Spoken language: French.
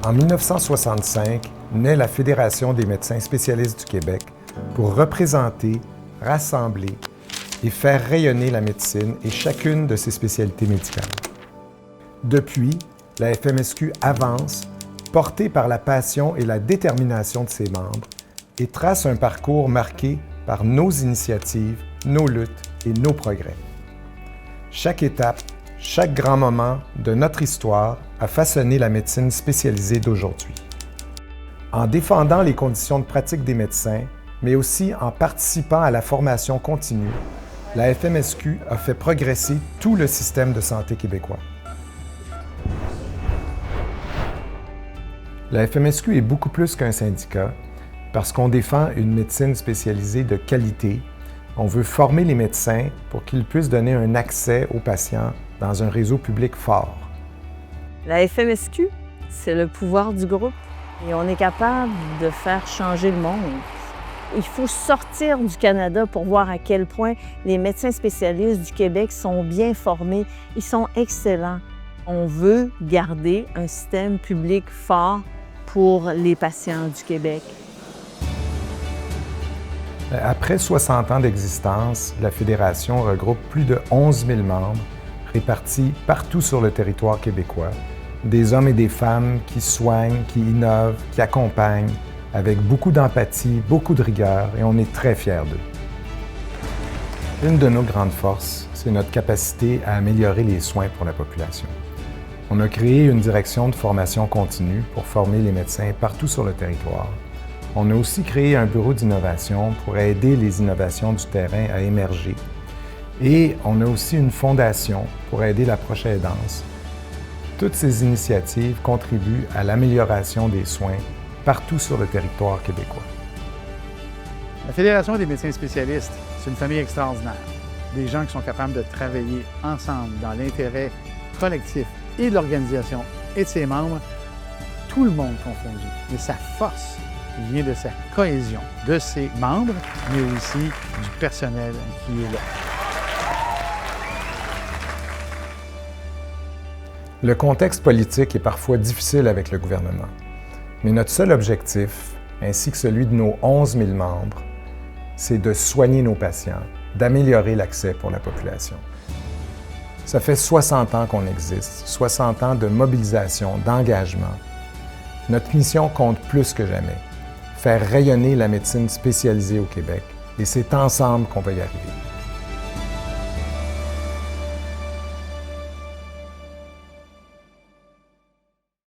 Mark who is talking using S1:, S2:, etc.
S1: En 1965, naît la Fédération des médecins spécialistes du Québec pour représenter, rassembler et faire rayonner la médecine et chacune de ses spécialités médicales. Depuis, la FMSQ avance, portée par la passion et la détermination de ses membres, et trace un parcours marqué par nos initiatives, nos luttes et nos progrès. Chaque étape, chaque grand moment de notre histoire a façonné la médecine spécialisée d'aujourd'hui. En défendant les conditions de pratique des médecins, mais aussi en participant à la formation continue, la FMSQ a fait progresser tout le système de santé québécois. La FMSQ est beaucoup plus qu'un syndicat parce qu'on défend une médecine spécialisée de qualité. On veut former les médecins pour qu'ils puissent donner un accès aux patients dans un réseau public fort.
S2: La FMSQ, c'est le pouvoir du groupe et on est capable de faire changer le monde. Il faut sortir du Canada pour voir à quel point les médecins spécialistes du Québec sont bien formés, ils sont excellents. On veut garder un système public fort pour les patients du Québec.
S1: Après 60 ans d'existence, la Fédération regroupe plus de 11 000 membres répartis partout sur le territoire québécois, des hommes et des femmes qui soignent, qui innovent, qui accompagnent, avec beaucoup d'empathie, beaucoup de rigueur, et on est très fiers d'eux. Une de nos grandes forces, c'est notre capacité à améliorer les soins pour la population. On a créé une direction de formation continue pour former les médecins partout sur le territoire. On a aussi créé un bureau d'innovation pour aider les innovations du terrain à émerger. Et on a aussi une fondation pour aider l'approche aidance. Toutes ces initiatives contribuent à l'amélioration des soins partout sur le territoire québécois.
S3: La Fédération des médecins spécialistes, c'est une famille extraordinaire. Des gens qui sont capables de travailler ensemble dans l'intérêt collectif et de l'organisation et de ses membres, tout le monde confondu. Et sa force vient de sa cohésion de ses membres, mais aussi du personnel qui est là.
S1: Le contexte politique est parfois difficile avec le gouvernement, mais notre seul objectif, ainsi que celui de nos 11 000 membres, c'est de soigner nos patients, d'améliorer l'accès pour la population. Ça fait 60 ans qu'on existe, 60 ans de mobilisation, d'engagement. Notre mission compte plus que jamais. Faire rayonner la médecine spécialisée au Québec, et c'est ensemble qu'on va y arriver.